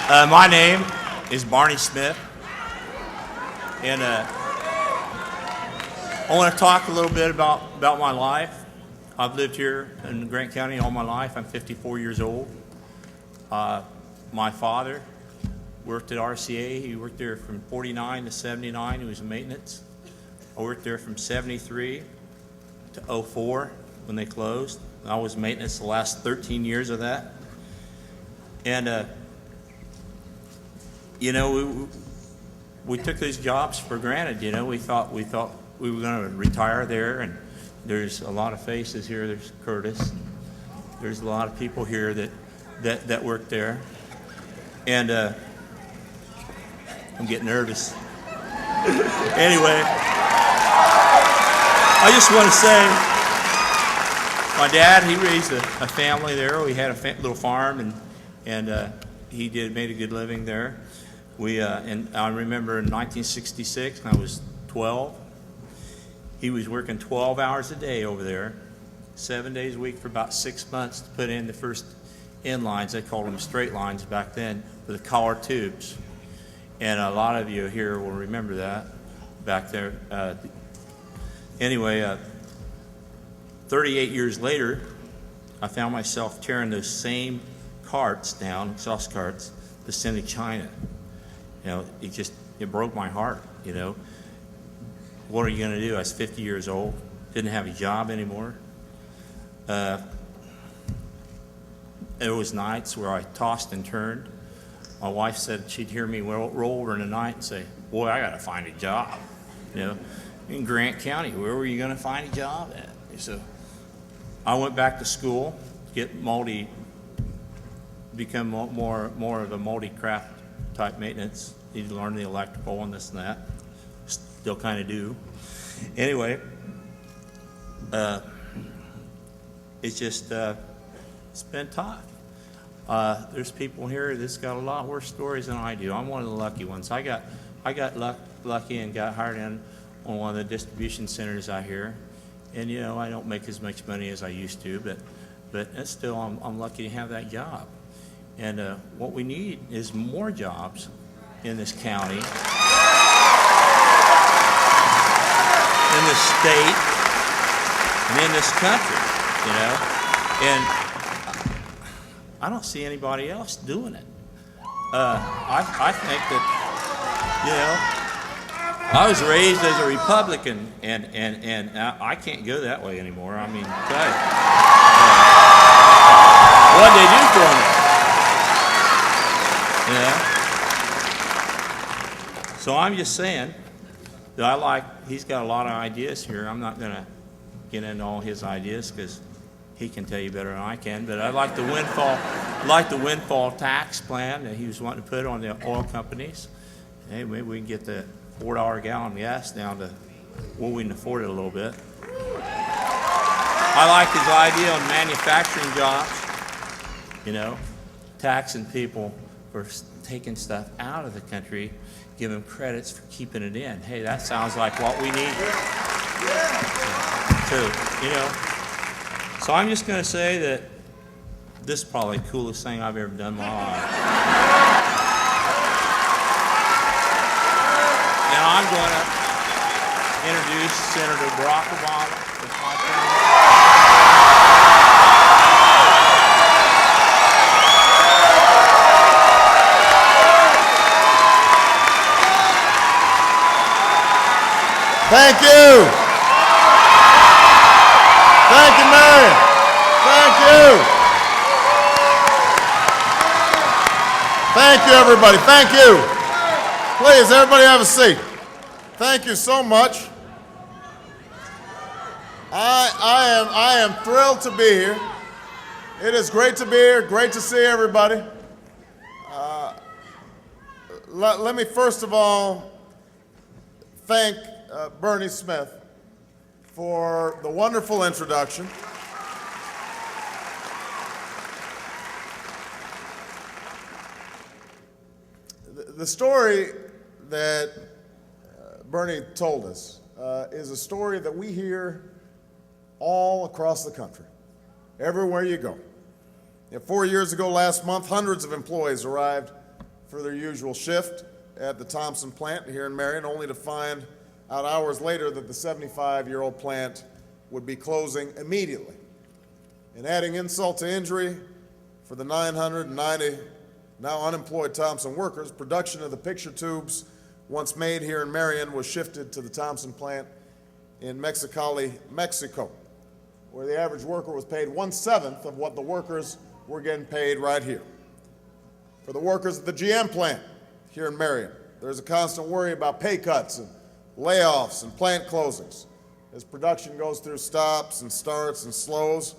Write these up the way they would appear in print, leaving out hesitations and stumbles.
My name is Barney Smith, and I want to talk a little bit about my life. I've lived here in Grant County all my life. I'm 54 years old. My father worked at RCA. He worked there from 49 to 79. He was in maintenance. I worked there from 73 to 04 when they closed. I was maintenance the last 13 years of that. And you know, we took these jobs for granted. You know, we thought we were going to retire there, and there's a lot of faces here. There's Curtis. There's a lot of people here that work there, and I'm getting nervous. Anyway, I just want to say, my dad, he raised a family there. We had a little farm, and he made a good living there. And I remember in 1966, I was 12. He was working 12 hours a day over there, 7 days a week for about 6 months to put in the first in lines. They called them straight lines back then, with the collar tubes. And a lot of you here will remember that back there. Anyway, 38 years later, I found myself tearing those same carts down, exhaust carts, to send to China. You know, it broke my heart, you know. What are you going to do? I was 50 years old, didn't have a job anymore. There was nights where I tossed and turned. My wife said she'd hear me roll over in the night and say, boy, I got to find a job. You know, in Grant County, where were you going to find a job at? So I went back to school, become more of a multi-craft type maintenance. Need to learn the electrical and this and that. Still kind of do. Anyway, it's just it's been tough. There's people here that's got a lot worse stories than I do. I'm one of the lucky ones. I got lucky and got hired in on one of the distribution centers out here, and you know I don't make as much money as I used to, but still I'm lucky to have that job. And what we need is more jobs in this county, in this state, and in this country, you know. And I don't see anybody else doing it. I think that, you know, I was raised as a Republican, and I can't go that way anymore. I mean, tell you, what'd they do for me? You know? So I'm just saying that he's got a lot of ideas here. I'm not going to get into all his ideas because he can tell you better than I can. But I like the windfall tax plan that he was wanting to put on the oil companies. Hey, maybe we can get the $4 a gallon gas down to where we can afford it a little bit. I like his idea on manufacturing jobs, you know, taxing people for taking stuff out of the country, give them credits for keeping it in. Hey, that sounds like what we need too, you know. So I'm just going to say that this is probably the coolest thing I've ever done in my life. And I'm going to introduce Senator Barack Obama. That's my friend. Thank you. Thank you, Marion. Thank you. Thank you, everybody. Thank you. Please, everybody have a seat. Thank you so much. I am thrilled to be here. It is great to be here. Great to see everybody. Let me first of all thank Bernie Smith for the wonderful introduction. The story that Bernie told us is a story that we hear all across the country, everywhere you go. 4 years ago last month, hundreds of employees arrived for their usual shift at the Thompson plant here in Marion, only to find out hours later that the 75-year-old plant would be closing immediately. And adding insult to injury, for the 990 now unemployed Thompson workers, production of the picture tubes once made here in Marion was shifted to the Thompson plant in Mexicali, Mexico, where the average worker was paid 1/7 of what the workers were getting paid right here. For the workers at the GM plant here in Marion, there's a constant worry about pay cuts and layoffs and plant closings. As production goes through stops and starts and slows,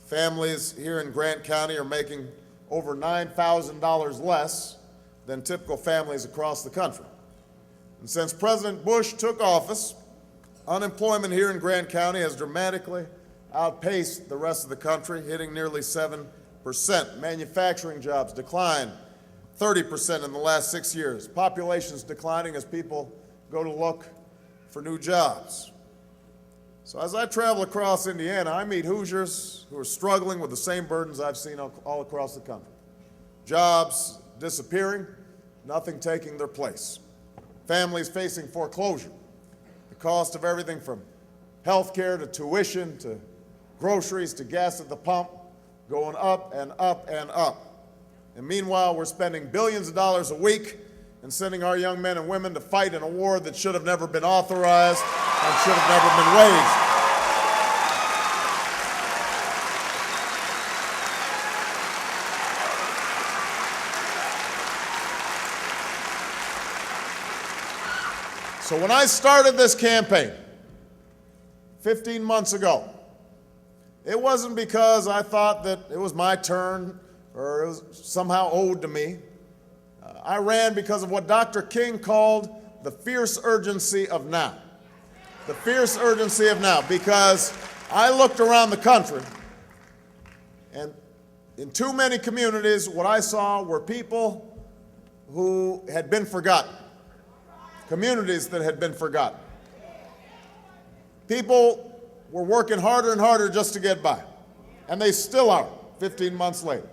families here in Grant County are making over $9,000 less than typical families across the country. And since President Bush took office, unemployment here in Grant County has dramatically outpaced the rest of the country, hitting nearly 7%. Manufacturing jobs declined 30% in the last 6 years. Population's declining as people go to look for new jobs. So as I travel across Indiana, I meet Hoosiers who are struggling with the same burdens I've seen all across the country. Jobs disappearing, nothing taking their place. Families facing foreclosure. The cost of everything from health care to tuition to groceries to gas at the pump going up and up and up. And meanwhile, we're spending billions of dollars a week and sending our young men and women to fight in a war that should have never been authorized and should have never been waged. So when I started this campaign 15 months ago, it wasn't because I thought that it was my turn or it was somehow owed to me. I ran because of what Dr. King called the fierce urgency of now. The fierce urgency of now, because I looked around the country and in too many communities, what I saw were people who had been forgotten. Communities that had been forgotten. People were working harder and harder just to get by, and they still are 15 months later.